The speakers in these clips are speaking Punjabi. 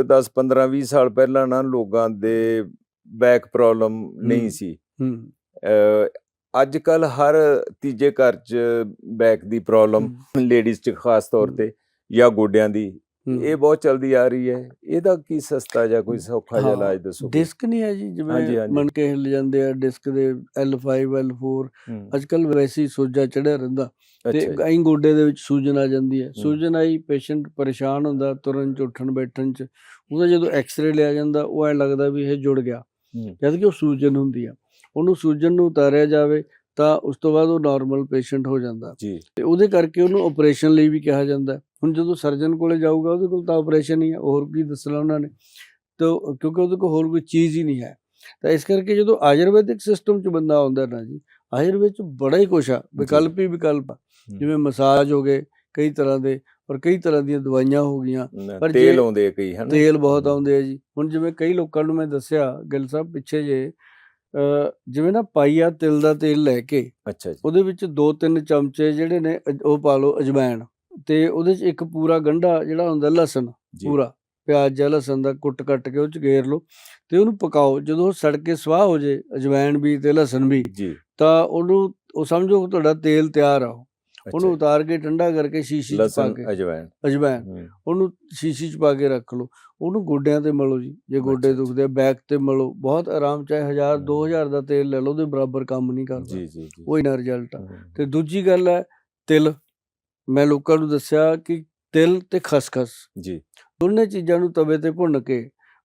10 15 20 ਸਾਲ ਪਹਿਲਾਂ ਨਾ ਲੋਕਾਂ ਦੇ ਬੈਕ ਪ੍ਰੋਬਲਮ ਨਹੀਂ ਸੀ। ਅੱਜ ਕੱਲ ਹਰ ਤੀਜੇ ਘਰ 'ਚ ਬੈਕ ਦੀ ਪ੍ਰੋਬਲਮ, ਲੇਡੀਜ਼ 'ਚ ਖਾਸ ਤੌਰ ਤੇ, ਜਾਂ ਗੋਡਿਆਂ ਦੀ, ਇਹ ਬਹੁਤ ਚਲਦੀ ਆ ਰਹੀ ਹੈ। ਇਹਦਾ ਕੀ ਸਸਤਾ ਜਾਂ ਕੋਈ ਸੌਖਾ ਜਿਹਾ ਇਲਾਜ ਦੱਸੋ? ਡਿਸਕ ਨਹੀਂ ਹੈ ਜੀ, ਜਿਵੇਂ ਮਣਕੇ ਹਿੱਲ ਜਾਂਦੇ ਆ ਡਿਸਕ ਦੇ, L5 L4 ਅੱਜ ਕੱਲ ਵੈਸੇ ਹੀ ਸੋਜਾ ਚੜਿਆ ਰਹਿੰਦਾ ਤੇ ਕਈ ਗੋਡੇ ਦੇ ਵਿੱਚ ਸੂਜਨ ਆ ਜਾਂਦੀ ਹੈ। ਸੂਜਨ ਆਈ, ਪੇਸ਼ੈਂਟ ਪਰੇਸ਼ਾਨ ਹੁੰਦਾ ਤੁਰਨ ਚ, ਉੱਠਣ ਬੈਠਣ ਚ। ਉਹਦਾ ਜਦੋਂ ਐਕਸਰੇ ਲਿਆ ਜਾਂਦਾ ਉਹ ਐਂ ਲੱਗਦਾ ਵੀ ਇਹ ਜੁੜ ਗਿਆ, ਜਦ ਕਿ ਉਹ ਸੂਜਨ ਹੁੰਦੀ ਆ। ਉਹਨੂੰ ਸੂਜਨ ਨੂੰ ਉਤਾਰਿਆ ਜਾਵੇ ਤਾਂ ਉਸ ਤੋਂ ਬਾਅਦ ਉਹ ਨਾਰਮਲ ਪੇਸ਼ੈਂਟ ਹੋ ਜਾਂਦਾ ਤੇ ਉਹਦੇ ਕਰਕੇ ਉਹਨੂੰ ਆਪਰੇਸ਼ਨ ਲਈ ਵੀ ਕਿਹਾ ਜਾਂਦਾ। ਹੁਣ ਜਦੋਂ ਸਰਜਨ ਕੋਲੇ ਜਾਊਗਾ ਉਹਦੇ ਕੋਲ ਤਾਂ ਆਪਰੇਸ਼ਨ ਹੀ ਹੈ, ਹੋਰ ਕੀ ਦੱਸਣਾ ਉਹਨਾਂ ਨੇ, ਤਾਂ ਕਿਉਂਕਿ ਉਹਦੇ ਕੋਲ ਹੋਰ ਕੋਈ ਚੀਜ਼ ਹੀ ਨਹੀਂ ਹੈ। ਤਾਂ ਇਸ ਕਰਕੇ ਜਦੋਂ ਆਯੁਰਵੈਦਿਕ ਸਿਸਟਮ 'ਚ ਬੰਦਾ ਆਉਂਦਾ ਨਾ ਜੀ, ਆਯੁਰਵੇਦ 'ਚ ਬੜਾ ਹੀ ਕੁਛ ਆ, ਵਿਕਲਪ ਹੀ ਵਿਕਲਪ ਆ। ਜਿਵੇਂ ਮਸਾਜ ਹੋ ਗਏ ਕਈ ਤਰ੍ਹਾਂ ਦੇ, ਔਰ ਕਈ ਤਰ੍ਹਾਂ ਦੀਆਂ ਦਵਾਈਆਂ ਹੋ ਗਈਆਂ, ਪਰ ਤੇਲ ਆਉਂਦੇ ਕਈ, ਤੇਲ ਬਹੁਤ ਆਉਂਦੇ ਆ ਜੀ। ਹੁਣ ਜਿਵੇਂ ਕਈ ਲੋਕਾਂ ਨੂੰ ਮੈਂ ਦੱਸਿਆ ਗਿੱਲ ਸਾਹਿਬ ਪਿੱਛੇ ਜੇ, ਜਿਵੇਂ ਨਾ ਪਾਈਆ ਤਿਲ ਦਾ ਤੇਲ ਲੈ ਕੇ ਉਹਦੇ ਵਿੱਚ 2-3 ਚਮਚੇ ਜਿਹੜੇ ਨੇ ਉਹ ਪਾ ਲਓ ਅਜਵਾਇਣ, ਤੇ ਉਹਦੇ 'ਚ ਇੱਕ ਪੂਰਾ ਗੰਢਾ ਜਿਹੜਾ ਹੁੰਦਾ ਲਸਣ, ਪੂਰਾ ਪਿਆਜ਼ ਜਾਂ ਲਸਣ ਦਾ ਕੁੱਟ ਕੱਟ ਕੇ ਉਹ 'ਚ ਗੇਰ ਲਓ ਤੇ ਉਹਨੂੰ ਪਕਾਓ। ਜਦੋਂ ਉਹ ਸੜ ਕੇ ਸਵਾਹ ਹੋ ਜੇ, ਅਜਵਾਇਣ ਵੀ ਤੇ ਲਸਣ ਵੀ, ਤਾਂ ਉਹਨੂੰ ਉਹ ਸਮਝੋ ਤੁਹਾਡਾ ਤੇਲ ਤਿਆਰ ਆ। ਉਹਨੂੰ ਉਤਾਰ ਕੇ ਠੰਡਾ ਕਰਕੇ ਸ਼ੀਸ਼ੀ 'ਚ ਪਾ ਕੇ, ਅਜਵਾਇਣ ਉਹਨੂੰ ਸ਼ੀਸ਼ੀ 'ਚ ਪਾ ਕੇ ਰੱਖ ਲਓ। ਉਹਨੂੰ ਗੋਡਿਆਂ ਤੇ ਮਲੋ ਜੀ, ਜੇ ਗੋਡੇ ਦੁਖਦੇ ਆ ਬੈਕ ਤੇ ਮਲੋ, ਬਹੁਤ ਆਰਾਮ। ਚਾਹੇ 1000-2000 ਦਾ ਤੇਲ ਲੈ ਲਓ, ਉਹਦੇ ਬਰਾਬਰ ਕੰਮ ਨਹੀਂ ਕਰਦਾ, ਉਹ ਇੰਨਾ ਰਿਜ਼ਲਟ ਆ। ਤੇ ਦੂਜੀ ਗੱਲ ਹੈ ਤਿਲ। ਮੈਂ ਲੋਕਾਂ ਨੂੰ ਦੱਸਿਆ ਕਿ ਤਿਲ ਤੇ ਖਸਖਸ ਦੋਨੇ ਚੀਜ਼ਾਂ ਨੂੰ ਤਵੇ ਤੇ ਭੁੰਨ ਕੇ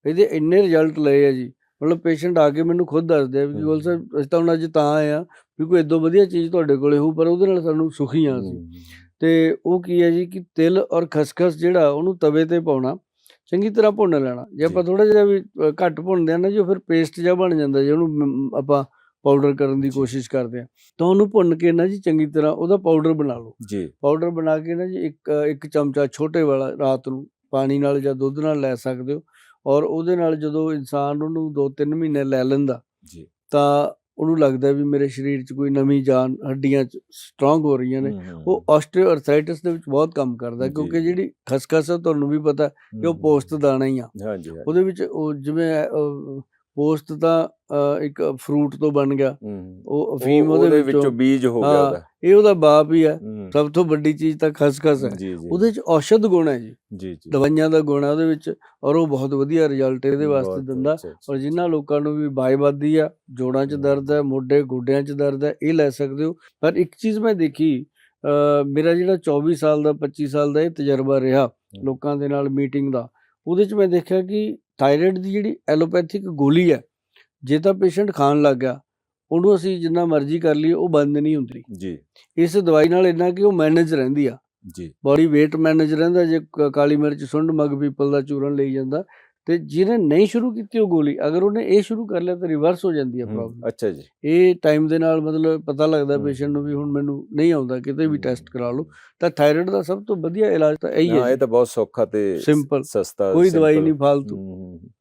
ਇਹਦੇ ਇੰਨੇ ਰਿਜ਼ਲਟ ਲਏ ਆ ਜੀ। ਮਤਲਬ ਪੇਸ਼ੈਂਟ ਆ ਕੇ ਮੈਨੂੰ ਖੁਦ ਦੱਸਦੇ ਆ ਵੀ ਗੋਲ ਸਾਹਿਬ ਅਸੀਂ ਤਾਂ ਹੁਣ ਅੱਜ ਤਾਂ ਆਏ ਆ ਵੀ ਕੋਈ ਏਦੋਂ ਵਧੀਆ ਚੀਜ਼ ਤੁਹਾਡੇ ਕੋਲੇ ਹੋਊ, ਪਰ ਉਹਦੇ ਨਾਲ ਸਾਨੂੰ ਸੁਖੀ ਆ ਅਸੀਂ। ਤੇ ਉਹ ਕੀ ਹੈ ਜੀ ਕਿ ਤਿਲ ਔਰ ਖਸਖਸ ਜਿਹੜਾ ਉਹਨੂੰ ਤਵੇ ਤੇ ਪਾਉਣਾ, ਚੰਗੀ ਤਰ੍ਹਾਂ ਭੁੰਨ ਲੈਣਾ। ਜੇ ਆਪਾਂ ਥੋੜਾ ਜਿਹਾ ਵੀ ਘੱਟ ਭੁੰਨਦੇ ਆ ਨਾ ਜੀ, ਉਹ ਫਿਰ ਪੇਸਟ ਜਿਹਾ ਬਣ ਜਾਂਦਾ। ਜੇ ਉਹਨੂੰ ਆਪਾਂ ਪਾਊਡਰ ਕਰਨ ਦੀ ਕੋਸ਼ਿਸ਼ ਕਰਦੇ ਆ ਤਾਂ ਉਹਨੂੰ ਭੁੰਨ ਕੇ ਨਾ ਜੀ ਚੰਗੀ ਤਰ੍ਹਾਂ ਉਹਦਾ ਪਾਊਡਰ ਬਣਾ ਲਓ। ਪਾਊਡਰ ਬਣਾ ਕੇ ਨਾ ਜੀ ਇੱਕ ਚਮਚਾ ਛੋਟੇ ਵਾਲਾ ਰਾਤ ਨੂੰ ਪਾਣੀ ਨਾਲ ਜਾਂ ਦੁੱਧ ਨਾਲ ਲੈ ਸਕਦੇ ਹੋ। ਔਰ ਉਹਦੇ ਨਾਲ ਜਦੋਂ ਇਨਸਾਨ ਉਹਨੂੰ 2-3 ਮਹੀਨੇ ਲੈ ਲੈਂਦਾ ਤਾਂ ਉਹਨੂੰ ਲੱਗਦਾ ਵੀ ਮੇਰੇ ਸਰੀਰ 'ਚ ਕੋਈ ਨਵੀਂ ਜਾਨ, ਹੱਡੀਆਂ 'ਚ ਸਟਰੋਂਗ ਹੋ ਰਹੀਆਂ ਨੇ। ਉਹ ਆਸਟੀਓਆਰਥਰਾਈਟਿਸ ਦੇ ਵਿੱਚ ਬਹੁਤ ਕੰਮ ਕਰਦਾ, ਕਿਉਂਕਿ ਜਿਹੜੀ ਖਸਖਸ ਆ ਤੁਹਾਨੂੰ ਵੀ ਪਤਾ ਕਿ ਉਹ ਪੋਸਤ ਦਾਣਾ ਹੀ ਆ। ਉਹਦੇ ਵਿੱਚ ਉਹ ਜਿਵੇਂ ਪੋਸਤ ਤਾਂ ਇੱਕ ਫਰੂਟ ਤੋਂ ਬਣ ਗਿਆ, ਉਹ ਅਫੀਮ ਉਹਦੇ ਵਿੱਚੋਂ ਬੀਜ ਹੋ ਗਿਆ, ਇਹ ਉਹਦਾ ਬਾਪ ਹੀ ਹੈ। ਸਭ ਤੋਂ ਵੱਡੀ ਚੀਜ਼ ਤਾਂ ਖਸਖਸ ਹੈ। ਉਹਦੇ 'ਚ ਔਸ਼ਧ ਗੁਣ ਹੈ ਜੀ, ਦਵਾਈਆਂ ਦਾ ਗੁਣ ਹੈ ਉਹਦੇ ਵਿੱਚ, ਔਰ ਉਹ ਬਹੁਤ ਵਧੀਆ ਰਿਜ਼ਲਟ ਇਹਦੇ ਵਾਸਤੇ ਦਿੰਦਾ। ਔਰ ਜਿਨ੍ਹਾਂ ਲੋਕਾਂ ਨੂੰ ਵੀ ਬਾਈਵਾਦੀ ਆ, ਜੋੜਾਂ 'ਚ ਦਰਦ ਹੈ, ਮੋਢੇ ਗੋਡਿਆਂ 'ਚ ਦਰਦ ਹੈ, ਇਹ ਲੈ ਸਕਦੇ ਹੋ। ਪਰ ਇੱਕ ਚੀਜ਼ ਮੈਂ ਦੇਖੀ, ਮੇਰਾ ਜਿਹੜਾ 24 ਸਾਲ ਦਾ 25 ਸਾਲ ਦਾ ਇਹ ਤਜਰਬਾ ਰਿਹਾ ਲੋਕਾਂ ਦੇ ਨਾਲ ਮੀਟਿੰਗ ਦਾ, ਉਹਦੇ 'ਚ ਮੈਂ ਦੇਖਿਆ ਕਿ ਥਾਇਰਾਇਡ ਦੀ ਜਿਹੜੀ ਐਲੋਪੈਥਿਕ ਗੋਲੀ ਹੈ, ਜੇ ਤਾਂ ਪੇਸ਼ੈਂਟ ਖਾਣ ਲੱਗ ਗਿਆ, ਉਹਨੂੰ ਅਸੀਂ ਜਿੰਨਾ ਮਰਜ਼ੀ ਕਰ ਲਈਏ ਉਹ ਬੰਦ ਨਹੀਂ ਹੁੰਦੀ। ਇਸ ਦਵਾਈ ਨਾਲ ਇੰਨਾ ਕਿ ਉਹ ਮੈਨੇਜ ਰਹਿੰਦੀ ਆ, ਬੋਡੀ ਵੇਟ ਮੈਨੇਜ ਰਹਿੰਦਾ। ਜੇ ਕਾਲੀ ਮਿਰਚ, ਸੁੰਡ, ਮਗ ਪੀਪਲ ਦਾ ਚੂਰਨ ਲਈ ਜਾਂਦਾ, ਤੇ ਜਿਹਨੇ ਨਹੀਂ ਸ਼ੁਰੂ ਕੀਤੀ ਉਹ ਗੋਲੀ, ਅਗਰ ਉਹਨੇ ਇਹ ਸ਼ੁਰੂ ਕਰ ਲਿਆ ਤਾਂ ਰਿਵਰਸ ਹੋ ਜਾਂਦੀ ਹੈ ਪ੍ਰੋਬਲਮ। ਇਹ ਟਾਈਮ ਦੇ ਨਾਲ ਮਤਲਬ ਪਤਾ ਲੱਗਦਾ ਪੇਸ਼ੈਂਟ ਨੂੰ ਵੀ ਹੁਣ ਮੈਨੂੰ ਨਹੀਂ ਆਉਂਦਾ, ਕਿਤੇ ਵੀ ਟੈਸਟ ਕਰਾ ਲਓ। ਤਾਂ ਥਾਇਰਾਇਡ ਦਾ ਸਭ ਤੋਂ ਵਧੀਆ ਇਲਾਜ ਤਾਂ ਇਹੀ ਹੈ। ਇਹ ਤਾਂ ਬਹੁਤ ਸੌਖਾ ਤੇ ਸਿੰਪਲ, ਸਸਤਾ, ਕੋਈ ਦਵਾਈ ਨਹੀਂ ਫਾਲਤੂ।